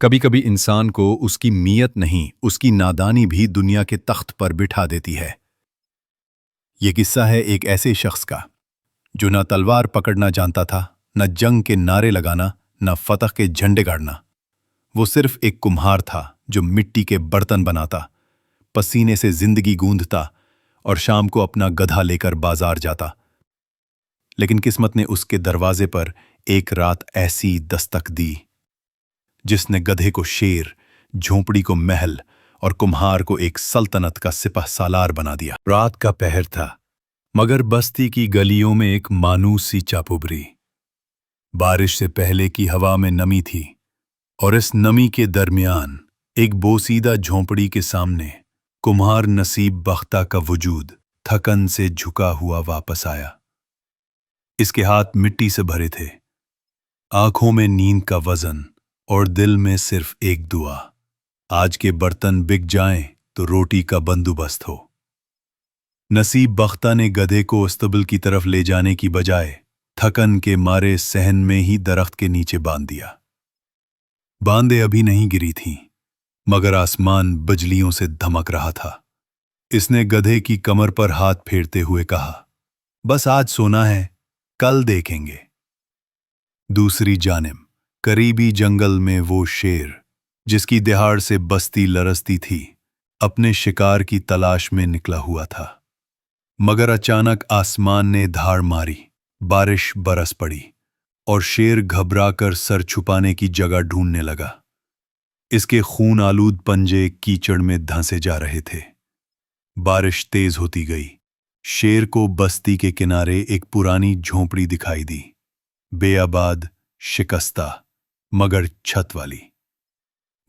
کبھی کبھی انسان کو اس کی نیت نہیں، اس کی نادانی بھی دنیا کے تخت پر بٹھا دیتی ہے۔ یہ قصہ ہے ایک ایسے شخص کا جو نہ تلوار پکڑنا جانتا تھا، نہ جنگ کے نعرے لگانا، نہ فتح کے جھنڈے گاڑنا۔ وہ صرف ایک کمہار تھا جو مٹی کے برتن بناتا، پسینے سے زندگی گوندھتا اور شام کو اپنا گدھا لے کر بازار جاتا۔ لیکن قسمت نے اس کے دروازے پر ایک رات ایسی دستک دی جس نے گدھے کو شیر، جھونپڑی کو محل اور کمہار کو ایک سلطنت کا سپہ سالار بنا دیا۔ رات کا پہر تھا، مگر بستی کی گلیوں میں ایک مانوس سی چاپ ابھری۔ بارش سے پہلے کی ہوا میں نمی تھی، اور اس نمی کے درمیان ایک بوسیدہ جھونپڑی کے سامنے کمہار نصیب بختہ کا وجود تھکن سے جھکا ہوا واپس آیا۔ اس کے ہاتھ مٹی سے بھرے تھے، آنکھوں میں نیند کا وزن اور دل میں صرف ایک دعا: آج کے برتن بک جائیں تو روٹی کا بندوبست ہو۔ نصیب بختہ نے گدھے کو استبل کی طرف لے جانے کی بجائے تھکن کے مارے صحن میں ہی درخت کے نیچے باندھ دیا۔ باندیں ابھی نہیں گری تھیں، مگر آسمان بجلیوں سے دھمک رہا تھا۔ اس نے گدھے کی کمر پر ہاتھ پھیرتے ہوئے کہا، بس آج سونا ہے، کل دیکھیں گے۔ دوسری جانب قریبی جنگل میں وہ شیر جس کی دہاڑ سے بستی لرزتی تھی، اپنے شکار کی تلاش میں نکلا ہوا تھا۔ مگر اچانک آسمان نے دھاڑ ماری، بارش برس پڑی اور شیر گھبرا کر سر چھپانے کی جگہ ڈھونڈنے لگا۔ اس کے خون آلود پنجے کیچڑ میں دھنسے جا رہے تھے۔ بارش تیز ہوتی گئی۔ شیر کو بستی کے کنارے ایک پرانی جھونپڑی دکھائی دی، بے آباد، شکستہ، مگر چھت والی۔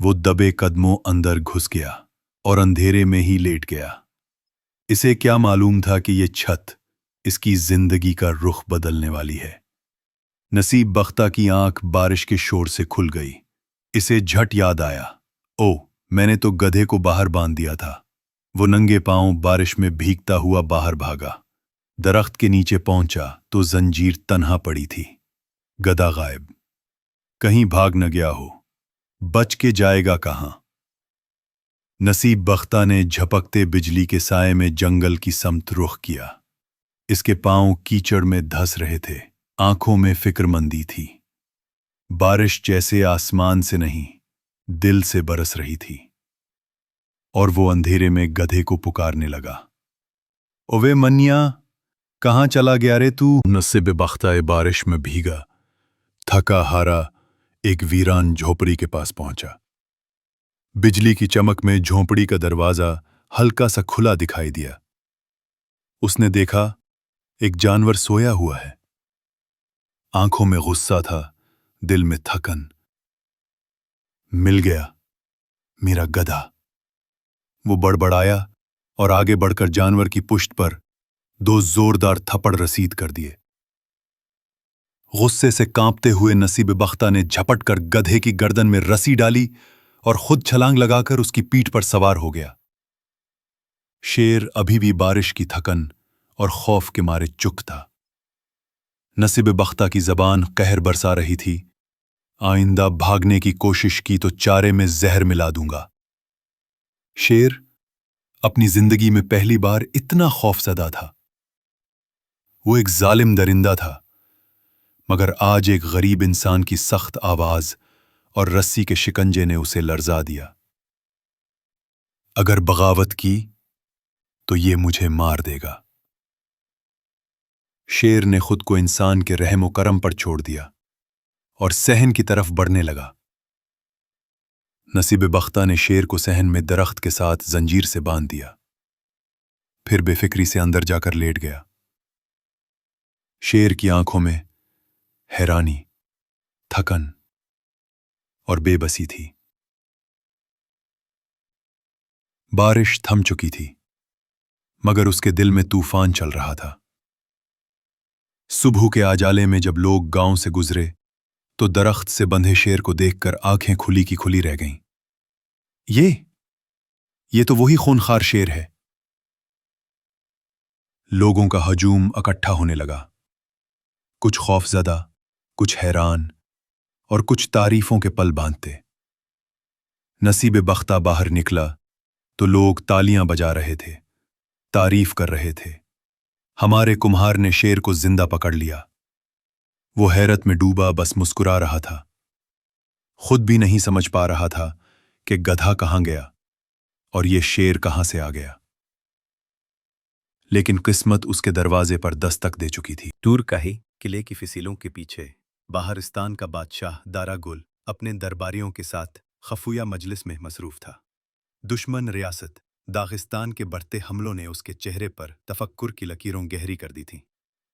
وہ دبے قدموں اندر گھس گیا اور اندھیرے میں ہی لیٹ گیا۔ اسے کیا معلوم تھا کہ یہ چھت اس کی زندگی کا رخ بدلنے والی ہے۔ نصیب بختہ کی آنکھ بارش کے شور سے کھل گئی۔ اسے جھٹ یاد آیا، میں نے تو گدھے کو باہر باندھ دیا تھا۔ وہ ننگے پاؤں بارش میں بھیگتا ہوا باہر بھاگا۔ درخت کے نیچے پہنچا تو زنجیر تنہا پڑی تھی، گدھا غائب۔ کہیں بھاگ نہ گیا ہو، بچ کے جائے گا کہاں؟ نصیب بختہ نے جھپکتے بجلی کے سائے میں جنگل کی سمت رخ کیا۔ اس کے پاؤں کیچڑ میں دھس رہے تھے، آنکھوں میں فکر مندی تھی۔ بارش جیسے آسمان سے نہیں، دل سے برس رہی تھی، اور وہ اندھیرے میں گدھے کو پکارنے لگا، اوے منیا، کہاں چلا گیا رے تو؟ نصیب بختہ بارش میں بھیگا، تھکا ہارا ایک ویران جھونپڑی کے پاس پہنچا۔ بجلی کی چمک میں جھونپڑی کا دروازہ ہلکا سا کھلا دکھائی دیا۔ اس نے دیکھا ایک جانور سویا ہوا ہے۔ آنکھوں میں غصہ تھا، دل میں تھکن۔ مل گیا میرا گدھا، وہ بڑبڑایا اور آگے بڑھ کر جانور کی پشت پر 2 زوردار تھپڑ رسید کر دیے۔ غصے سے کانپتے ہوئے نصیب بختہ نے جھپٹ کر گدھے کی گردن میں رسی ڈالی اور خود چھلانگ لگا کر اس کی پیٹھ پر سوار ہو گیا۔ شیر ابھی بھی بارش کی تھکن اور خوف کے مارے چک تھا۔ نصیب بختہ کی زبان قہر برسا رہی تھی، آئندہ بھاگنے کی کوشش کی تو چارے میں زہر ملا دوں گا۔ شیر اپنی زندگی میں پہلی بار اتنا خوف زدہ تھا۔ وہ ایک ظالم درندہ تھا، مگر آج ایک غریب انسان کی سخت آواز اور رسی کے شکنجے نے اسے لرزا دیا۔ اگر بغاوت کی تو یہ مجھے مار دے گا۔ شیر نے خود کو انسان کے رحم و کرم پر چھوڑ دیا اور صحن کی طرف بڑھنے لگا۔ نصیب بختہ نے شیر کو صحن میں درخت کے ساتھ زنجیر سے باندھ دیا، پھر بے فکری سے اندر جا کر لیٹ گیا۔ شیر کی آنکھوں میں حیرانی، تھکن اور بے بسی تھی۔ بارش تھم چکی تھی، مگر اس کے دل میں طوفان چل رہا تھا۔ صبح کے آجالے میں جب لوگ گاؤں سے گزرے تو درخت سے بندھے شیر کو دیکھ کر آنکھیں کھلی کی کھلی رہ گئیں۔ یہ تو وہی خونخوار شیر ہے۔ لوگوں کا ہجوم اکٹھا ہونے لگا، کچھ خوف زدہ، کچھ حیران اور کچھ تعریفوں کے پل باندھتے۔ नसीब बख्ता बाहर निकला तो लोग तालियां बजा रहे थे, तारीफ कर रहे थे। हमारे कुम्हार ने शेर को जिंदा पकड़ लिया। वो हैरत में डूबा बस मुस्कुरा रहा था, खुद भी नहीं समझ पा रहा था कि गधा कहां गया और ये शेर कहां से आ गया। लेकिन किस्मत उसके दरवाजे पर दस्तक दे चुकी थी। दूर कहीं किले की फिसीलों के पीछे बाहरिस्तान का बादशाह दारा गुल अपने दरबारियों के साथ खफूया मजलिस में मसरूफ था। दुश्मन रियासत दागिस्तान के बढ़ते हमलों ने उसके चेहरे पर तफक्कुर की लकीरों गहरी कर दी थीं।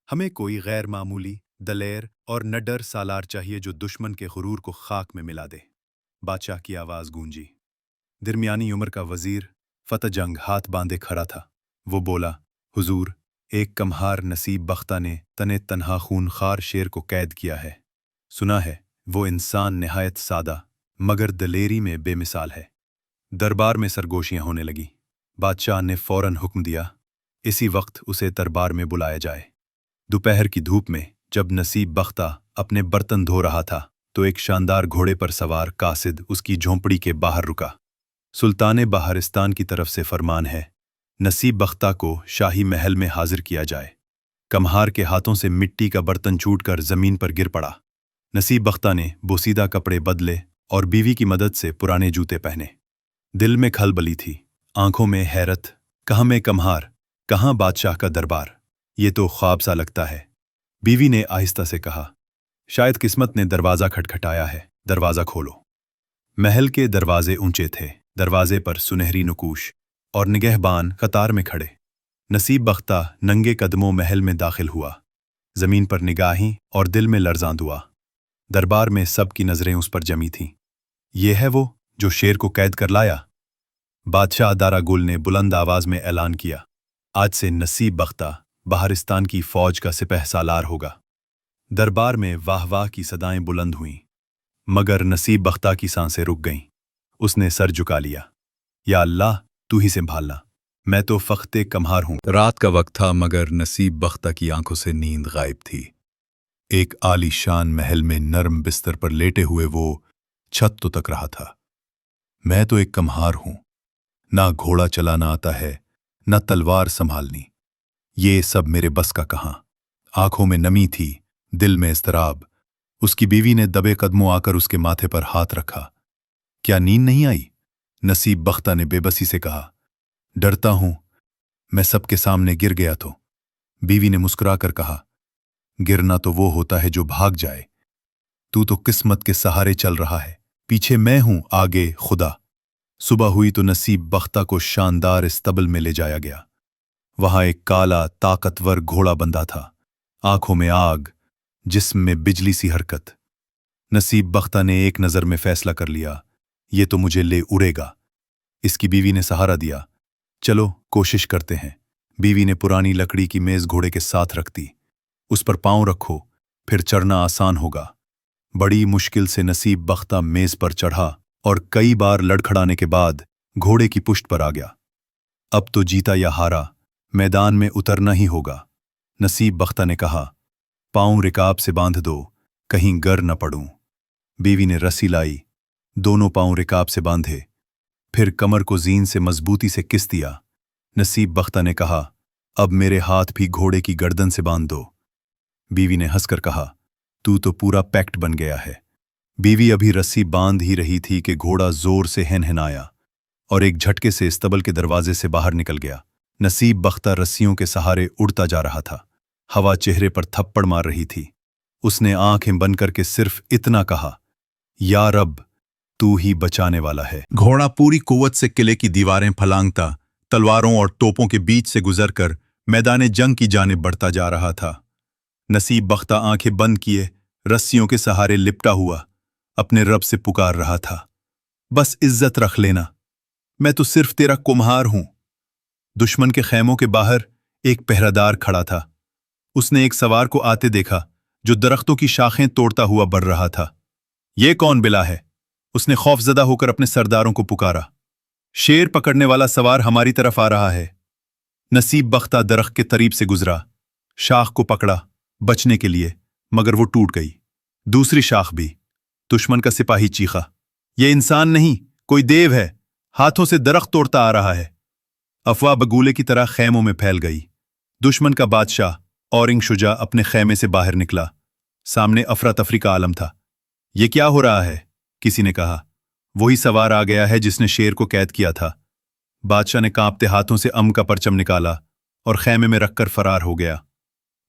हमें कोई गैर मामूली, दलेर और नडर सालार चाहिए जो दुश्मन के गुरूर को खाक में मिला दे। बादशाह की आवाज़ गूंजी। दरमियानी उम्र का वजीर फतह जंग हाथ बांधे खड़ा था। वो बोला, हुजूर, एक कम्हार नसीब बख्ता ने तने तन्हा खूनखार शेर को कैद किया है। सुना है वो इंसान निहायत सादा मगर दलेरी में बेमिसाल है। दरबार में सरगोशियां होने लगी। बादशाह ने फौरन हुक्म दिया, इसी वक्त उसे दरबार में बुलाया जाए। दोपहर की धूप में जब नसीब बख्ता अपने बर्तन धो रहा था तो एक शानदार घोड़े पर सवार कासिद उसकी झोंपड़ी के बाहर रुका। सुल्तान बाहरिस्तान की तरफ से फरमान है, नसीब बख्ता को शाही महल में हाजिर किया जाए। कम्हार के हाथों से मिट्टी का बर्तन छूटकर जमीन पर गिर पड़ा। नसीब बख्ता ने बोसीदा कपड़े बदले और बीवी की मदद से पुराने जूते पहने। दिल में खलबली थी, आंखों में हैरत। कहाँ मैं कम्हार, कहाँ बादशाह का दरबार, ये तो ख्वाब सा लगता है। बीवी ने आहिस्ता से कहा, शायद किस्मत ने दरवाज़ा खटखटाया है, दरवाज़ा खोलो। महल के दरवाजे ऊंचे थे, दरवाजे पर सुनहरी नुकूश और निगहबान कतार में खड़े। नसीब बख्ता नंगे कदमों महल में दाखिल हुआ। जमीन पर निगाहें और दिल में लर्जां दुआ। दरबार में सबकी नजरें उस पर जमी थीं। ये है वो जो शेर को कैद कर लाया। बादशाह दारा गुल ने बुलंद आवाज में ऐलान किया, आज से नसीब बख्ता बाहरिस्तान की फौज का सिपह सालार होगा। दरबार में वाह वाह की सदाएं बुलंद हुईं, मगर नसीब बख्ता की सांसें रुक गईं। उसने सर झुका लिया, या अल्लाह, तू ही संभालना, मैं तो फख्ते कम्हार हूं। रात का वक्त था मगर नसीब बख्ता की आंखों से नींद गायब थी। एक आलीशान महल में नरम बिस्तर पर लेटे हुए वो छत तो तक रहा था। मैं तो एक कम्हार हूं, ना घोड़ा चलाना आता है, ना तलवार संभालनी, ये सब मेरे बस का कहां। आंखों में नमी थी, दिल में इस्तराब। उसकी बीवी ने दबे कदमों आकर उसके माथे पर हाथ रखा। क्या नींद नहीं आई? नसीब बख्ता ने बेबसी से कहा, डरता हूं, मैं सबके सामने गिर गया तो। बीवी ने मुस्कुराकर कहा, गिरना तो वो होता है जो भाग जाए, तू तो किस्मत के सहारे चल रहा है, पीछे मैं हूं, आगे खुदा। सुबह हुई तो नसीब बख्ता को शानदार इस्तबल में ले जाया गया। वहां एक काला ताकतवर घोड़ा बंधा था, आंखों में आग, जिस्म में बिजली सी हरकत। नसीब बख्ता ने एक नजर में फैसला कर लिया, ये तो मुझे ले उड़ेगा। इसकी बीवी ने सहारा दिया, चलो कोशिश करते हैं। बीवी ने पुरानी लकड़ी की मेज घोड़े के साथ रख दी। उस पर पांव रखो, फिर चढ़ना आसान होगा। बड़ी मुश्किल से नसीब बख्ता मेज पर चढ़ा और कई बार लड़खड़ाने के बाद घोड़े की पुश्त पर आ गया। अब तो जीता या हारा, मैदान में उतरना ही होगा। नसीब बख्ता ने कहा, पांव रिकाब से बांध दो, कहीं गर न पड़ूं। बीवी ने रस्सी लाई, दोनों पांव रिकाब से बांधे, फिर कमर को जीन से मजबूती से किस दिया। नसीब बख्ता ने कहा, अब मेरे हाथ भी घोड़े की गर्दन से बांध दो। बीवी ने हंसकर कहा, तू तो पूरा पैक्ट बन गया है। बीवी अभी रस्सी बांध ही रही थी कि घोड़ा जोर से हनहनाया और एक झटके से इस्तबल के दरवाजे से बाहर निकल गया। नसीब बख्ता रस्सियों के सहारे उड़ता जा रहा था। हवा चेहरे पर थप्पड़ मार रही थी। उसने आंखें बंद करके सिर्फ इतना कहा, या रब, तू ही बचाने वाला है। घोड़ा पूरी कुव्वत से किले की दीवारें फलांगता तलवारों और तोपों के बीच से गुजरकर मैदान जंग की जानिब बढ़ता जा रहा था। नसीब बख्ता आंखें बंद किए रस्सियों के सहारे लिपटा हुआ अपने रब से पुकार रहा था, बस इज्जत रख लेना, मैं तो सिर्फ तेरा कुम्हार हूं। दुश्मन के खैमों के बाहर एक पहरादार खड़ा था। उसने एक सवार को आते देखा जो दरख्तों की शाखें तोड़ता हुआ बढ़ रहा था। ये कौन बिला है? उसने खौफजदा होकर अपने सरदारों को पुकारा। शेर पकड़ने वाला सवार हमारी तरफ आ रहा है। नसीब बख्ता दरख्त के करीब से गुजरा, शाख को पकड़ा बचने के लिए, मगर वो टूट गई। दूसरी शाख भी। दुश्मन का सिपाही चीखा, ये इंसान नहीं, कोई देव है, हाथों से दरख्त तोड़ता आ रहा है। अफवाह बगूले की तरह खैमों में फैल गई। दुश्मन का बादशाह औरंग शुजा अपने खैमे से बाहर निकला। सामने अफरा तफरी का आलम था। ये क्या हो रहा है? किसी ने कहा। वही सवार आ गया है जिसने शेर को कैद किया था। बादशाह ने कांपते हाथों से का परचम निकाला और खैमे में रखकर फरार हो गया।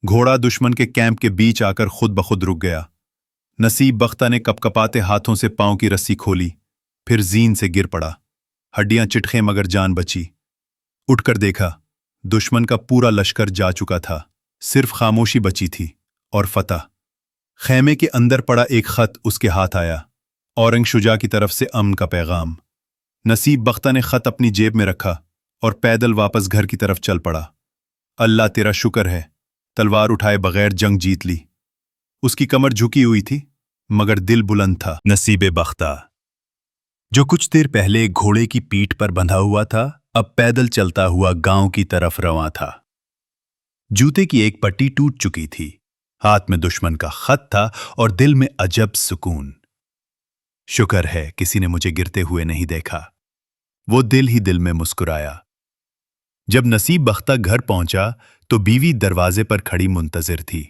घोड़ा दुश्मन के कैंप के बीच आकर खुद बखुद रुक गया। नसीब बख्ता ने कपकपाते हाथों से पांव की रस्सी खोली, फिर जीन से गिर पड़ा। हड्डियां चिटखें मगर जान बची। उठकर देखा, दुश्मन का पूरा लश्कर जा चुका था। सिर्फ खामोशी बची थी और फतह। खैमे के अंदर पड़ा एक खत उसके हाथ आया। औरंग शुजा की तरफ से अमन का पैगाम। नसीब बख्ता ने खत अपनी जेब में रखा और पैदल वापस घर की तरफ चल पड़ा। अल्लाह तेरा शुक्र है, तलवार उठाए बगैर जंग जीत ली। उसकी कमर झुकी हुई थी मगर दिल बुलंद था। नसीब बख्ता, जो कुछ देर पहले घोड़े की पीठ पर बंधा हुआ था, अब पैदल चलता हुआ गांव की तरफ रवां था। जूते की एक पट्टी टूट चुकी थी। हाथ में दुश्मन का खत था और दिल में अजब सुकून। शुक्र है किसी ने मुझे गिरते हुए नहीं देखा। वो दिल ही दिल में मुस्कुराया। जब नसीब बख्ता घर पहुंचा तो बीवी दरवाजे पर खड़ी मुंतजिर थी।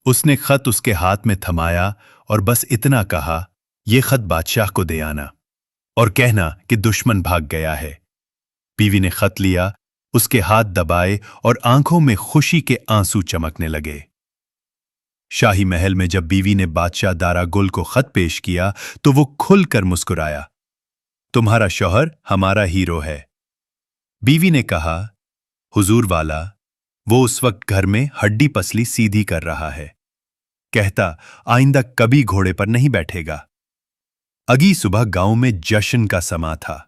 उसने खत उसके हाथ में थमाया और बस इतना कहा, यह खत बादशाह को दे आना और कहना कि दुश्मन भाग गया है। बीवी ने खत लिया, उसके हाथ दबाए और आंखों में खुशी के आंसू चमकने लगे। शाही महल में जब बीवी ने बादशाह दारा गुल को खत पेश किया तो वो खुलकर मुस्कुराया। तुम्हारा शौहर हमारा हीरो है। बीवी ने कहा, हुजूर वाला, वो उस वक्त घर में हड्डी पसली सीधी कर रहा है। कहता आइंदा कभी घोड़े पर नहीं बैठेगा। अगली सुबह गांव में जश्न का समा था।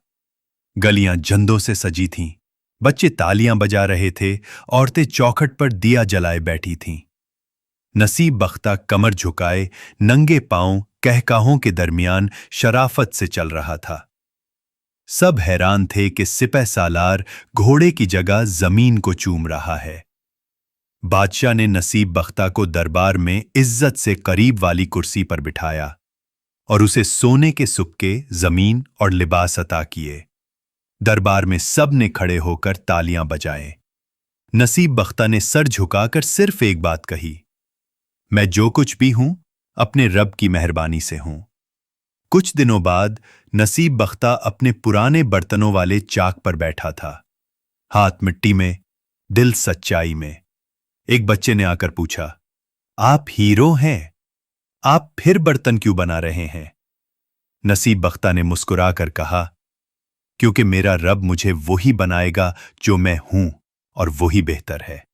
गलियां झंडों से सजी थीं, बच्चे तालियां बजा रहे थे, औरतें चौखट पर दिया जलाए बैठी थीं। नसीब बख्ता कमर झुकाए नंगे पांव कहकाहों के दरमियान शराफत से चल रहा था। सब हैरान थे कि सिपह सालार घोड़े की जगह जमीन को चूम रहा है। बादशाह ने नसीब बख्ता को दरबार में इज्जत से करीब वाली कुर्सी पर बिठाया और उसे सोने के सुक्के, जमीन और लिबास अता किए। दरबार में सब ने खड़े होकर तालियां बजाए। नसीब बख्ता ने सर झुकाकर सिर्फ एक बात कही, मैं जो कुछ भी हूं अपने रब की मेहरबानी से हूं। कुछ दिनों बाद नसीब बख्ता अपने पुराने बर्तनों वाले चाक पर बैठा था, हाथ मिट्टी में, दिल सच्चाई में। एक बच्चे ने आकर पूछा, आप हीरो हैं, आप फिर बर्तन क्यों बना रहे हैं? नसीब बख्ता ने मुस्कुराकर कहा, क्योंकि मेरा रब मुझे वही बनाएगा जो मैं हूं और वही बेहतर है।